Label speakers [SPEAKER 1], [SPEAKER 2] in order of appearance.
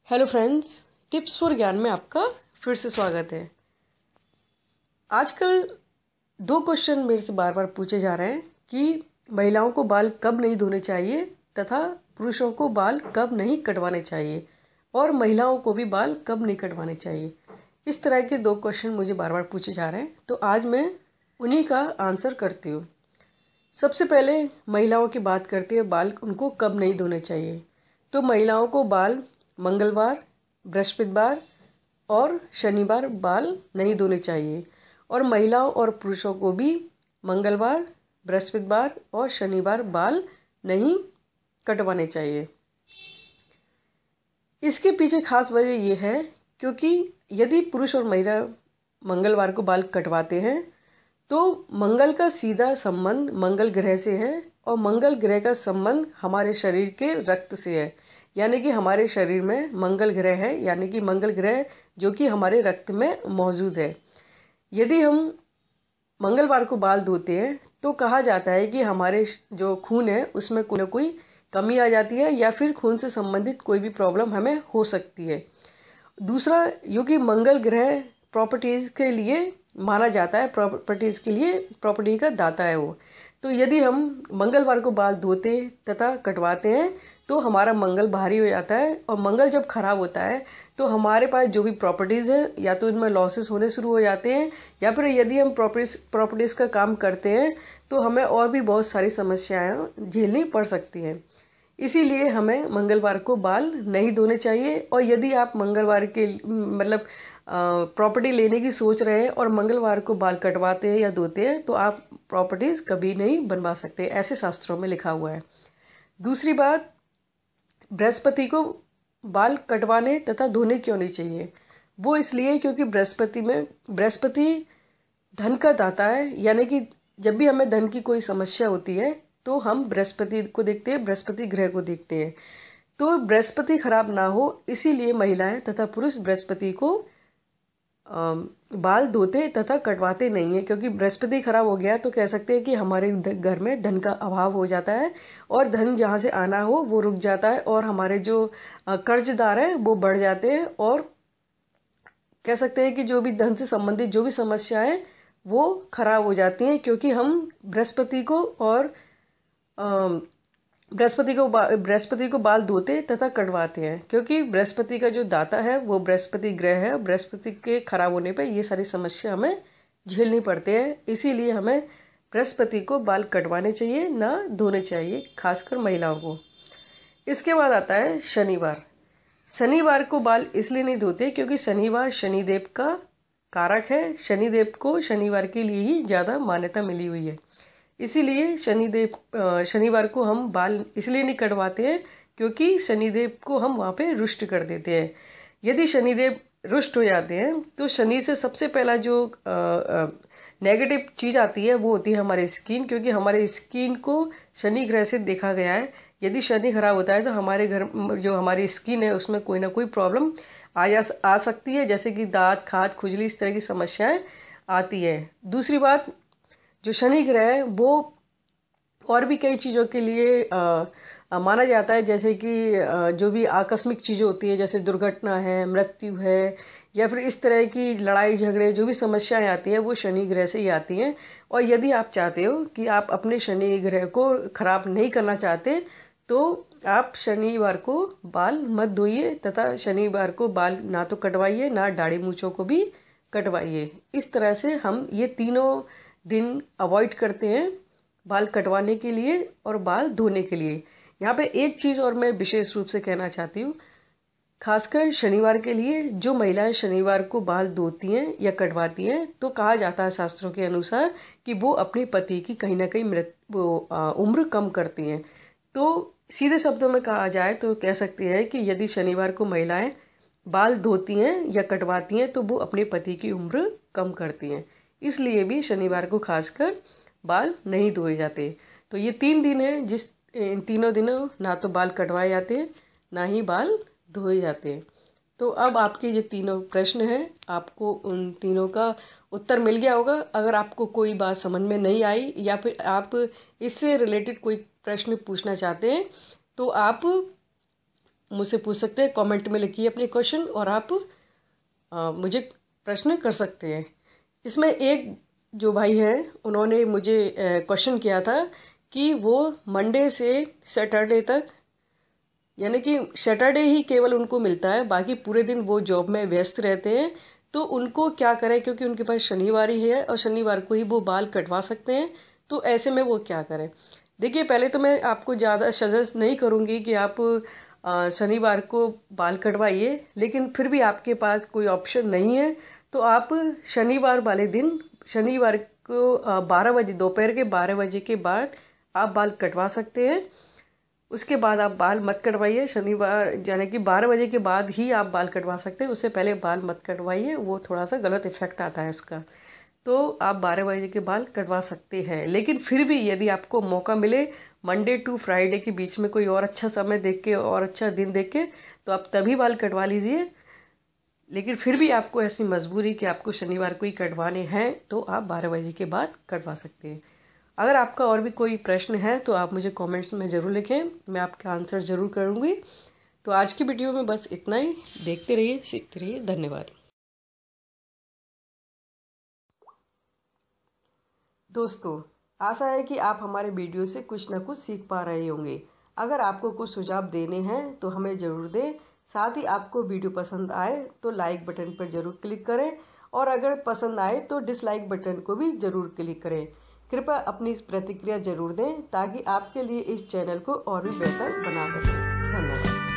[SPEAKER 1] Hello friends, tips for ज्ञान में आपका फिर से स्वागत है। आजकल दो क्वेश्चन मेरे से बार बार पूछे जा रहे हैं कि महिलाओं को बाल कब नहीं धोने चाहिए तथा पुरुषों को बाल कब नहीं कटवाने चाहिए और महिलाओं को भी बाल कब नहीं कटवाने चाहिए। इस तरह के दो क्वेश्चन मुझे बार बार पूछे जा रहे हैं, तो आज मैं उन्हीं का आंसर करती हूँ। सबसे पहले महिलाओं की बात करते हैं, बाल उनको कब नहीं धोने चाहिए। तो महिलाओं को बाल मंगलवार, बृहस्पतिवार और शनिवार बाल नहीं धोने चाहिए और महिलाओं और पुरुषों को भी मंगलवार, बृहस्पतिवार और शनिवार बाल नहीं कटवाने चाहिए। इसके पीछे खास वजह यह है क्योंकि यदि पुरुष और महिला मंगलवार को बाल कटवाते हैं तो मंगल का सीधा संबंध मंगल ग्रह से है और मंगल ग्रह का संबंध हमारे शरीर के रक्त से है। यानी कि हमारे शरीर में मंगल ग्रह है, यानी कि मंगल ग्रह जो कि हमारे रक्त में मौजूद है। यदि हम मंगलवार को बाल धोते हैं तो कहा जाता है कि हमारे जो खून है उसमें कोई ना कोई कमी आ जाती है या फिर खून से संबंधित कोई भी प्रॉब्लम हमें हो सकती है। दूसरा, क्योंकि मंगल ग्रह प्रॉपर्टीज के लिए माना जाता है, प्रॉपर्टीज के लिए प्रॉपर्टी का दाता है वो। तो यदि हम मंगलवार को बाल धोते तथा कटवाते हैं तो हमारा मंगल भारी हो जाता है और मंगल जब खराब होता है तो हमारे पास जो भी प्रॉपर्टीज है या तो इनमें लॉसेस होने शुरू हो जाते हैं या फिर यदि हम प्रॉपर्टीज का काम करते हैं तो हमें और भी बहुत सारी समस्याएं झेलनी पड़ सकती हैं। इसीलिए हमें मंगलवार को बाल नहीं धोने चाहिए। और यदि आप मंगलवार के प्रॉपर्टी लेने की सोच रहे हैं और मंगलवार को बाल कटवाते हैं या धोते हैं तो आप प्रॉपर्टीज कभी नहीं बनवा सकते, ऐसे शास्त्रों में लिखा हुआ है। दूसरी बात, बृहस्पति को बाल कटवाने तथा धोने क्यों नहीं चाहिए? वो इसलिए क्योंकि बृहस्पति धन का दाता है। यानी कि जब भी हमें धन की कोई समस्या होती है तो हम बृहस्पति को देखते हैं, बृहस्पति ग्रह को देखते हैं। तो बृहस्पति खराब ना हो इसीलिए महिलाएं तथा पुरुष बृहस्पति को बाल धोते तथा कटवाते नहीं है। क्योंकि बृहस्पति खराब हो गया तो कह सकते हैं कि हमारे घर में धन का अभाव हो जाता है और धन जहां से आना हो वो रुक जाता है और हमारे जो कर्जदार हैं वो बढ़ जाते हैं और कह सकते हैं कि जो भी धन से संबंधित जो भी समस्याएं वो खराब हो जाती हैं। क्योंकि हम बृहस्पति को बाल धोते तथा कटवाते हैं, क्योंकि बृहस्पति का जो दाता है वो बृहस्पति ग्रह है। बृहस्पति के खराब होने पे ये सारी समस्या हमें झेलनी पड़ते हैं। इसीलिए हमें बृहस्पति को बाल कटवाने चाहिए, ना धोने चाहिए, खासकर महिलाओं को। इसके बाद आता है शनिवार। शनिवार को बाल इसलिए नहीं धोते क्योंकि शनिवार शनिदेव का कारक है। शनिदेव को शनिवार के लिए ही ज्यादा मान्यता मिली हुई है। इसीलिए शनिवार को हम बाल इसलिए नहीं कटवाते हैं क्योंकि शनिदेव को हम वहां पे रुष्ट कर देते हैं। यदि शनिदेव रुष्ट हो जाते हैं तो शनि से सबसे पहला जो नेगेटिव चीज आती है वो होती है हमारी स्किन। क्योंकि हमारे स्किन को शनि ग्रह से देखा गया है, यदि शनि खराब होता है तो हमारे घर जो हमारी स्किन है उसमें कोई ना कोई प्रॉब्लम आ सकती है, जैसे कि दांत, खाज, खुजली, इस तरह की समस्याएं आती है। दूसरी बात, जो शनि ग्रह है वो और भी कई चीजों के लिए माना जाता है, जैसे कि जो भी आकस्मिक चीजें होती है जैसे दुर्घटना है, मृत्यु है या फिर इस तरह की लड़ाई झगड़े जो भी समस्याएं आती हैं वो शनि ग्रह से ही आती हैं। और यदि आप चाहते हो कि आप अपने शनि ग्रह को खराब नहीं करना चाहते तो आप शनिवार को बाल मत धोइए तथा शनिवार को बाल ना तो कटवाइए ना दाढ़ी मूंछों को भी कटवाइए। इस तरह से हम ये तीनों दिन अवॉइड करते हैं बाल कटवाने के लिए और बाल धोने के लिए। यहाँ पे एक चीज और मैं विशेष रूप से कहना चाहती हूँ, खासकर शनिवार के लिए जो महिलाएं शनिवार को बाल धोती हैं या कटवाती हैं तो कहा जाता है शास्त्रों के अनुसार कि वो अपने पति की कहीं ना कहीं उम्र कम करती हैं। तो सीधे शब्दों में कहा जाए तो कह सकते हैं कि यदि शनिवार को महिलाएं बाल धोती हैं या कटवाती हैं तो वो अपने पति की उम्र कम करती हैं। इसलिए भी शनिवार को खासकर बाल नहीं धोए जाते। तो ये 3 दिन है इन तीनों दिनों ना तो बाल कटवाए जाते ना ही बाल धोए जाते हैं। तो अब आपके ये तीनों प्रश्न हैं, आपको उन तीनों का उत्तर मिल गया होगा। अगर आपको कोई बात समझ में नहीं आई या फिर आप इससे रिलेटेड कोई प्रश्न पूछना चाहते हैं तो आप मुझसे पूछ सकते हैं, कमेंट में लिखिए अपने क्वेश्चन और आप मुझे प्रश्न कर सकते हैं। इसमें एक जो भाई है उन्होंने मुझे क्वेश्चन किया था कि वो मंडे से सैटरडे तक, यानी कि सैटरडे ही केवल उनको मिलता है, बाकी पूरे दिन वो जॉब में व्यस्त रहते हैं, तो उनको क्या करें, क्योंकि उनके पास शनिवार ही है और शनिवार को ही वो बाल कटवा सकते हैं, तो ऐसे में वो क्या करें। देखिए, पहले तो मैं आपको ज़्यादा सजेस्ट नहीं करूँगी कि आप शनिवार को बाल कटवाइए, लेकिन फिर भी आपके पास कोई ऑप्शन नहीं है तो आप शनिवार वाले दिन, शनिवार को 12 बजे, दोपहर के 12 बजे के बाद आप बाल कटवा सकते हैं। उसके बाद आप बाल मत कटवाइए। शनिवार यानी कि 12 बजे के बाद ही आप बाल कटवा सकते हैं, उससे पहले बाल मत कटवाइए, वो थोड़ा सा गलत इफेक्ट आता है उसका। तो आप 12 बजे के बाल कटवा सकते हैं, लेकिन फिर भी यदि आपको मौका मिले मंडे टू फ्राइडे के बीच में कोई और अच्छा समय देख के और अच्छा दिन देख के, तो आप तभी बाल कटवा लीजिए। लेकिन फिर भी आपको ऐसी मजबूरी कि आपको शनिवार को ही कटवाने हैं, तो आप 12 बजे के बाद कटवा सकते हैं। अगर आपका और भी कोई प्रश्न है तो आप मुझे कमेंट्स में ज़रूर लिखें, मैं आपका आंसर ज़रूर करूँगी। तो आज की वीडियो में बस इतना ही। देखते रहिए, सीखते रहिए। धन्यवाद दोस्तों। आशा है कि आप हमारे वीडियो से कुछ ना कुछ सीख पा रहे होंगे। अगर आपको कुछ सुझाव देने हैं तो हमें ज़रूर दें। साथ ही आपको वीडियो पसंद आए तो लाइक बटन पर ज़रूर क्लिक करें, और अगर पसंद आए तो डिसलाइक बटन को भी ज़रूर क्लिक करें। कृपया अपनी प्रतिक्रिया ज़रूर दें ताकि आपके लिए इस चैनल को और भी बेहतर बना सकें। धन्यवाद।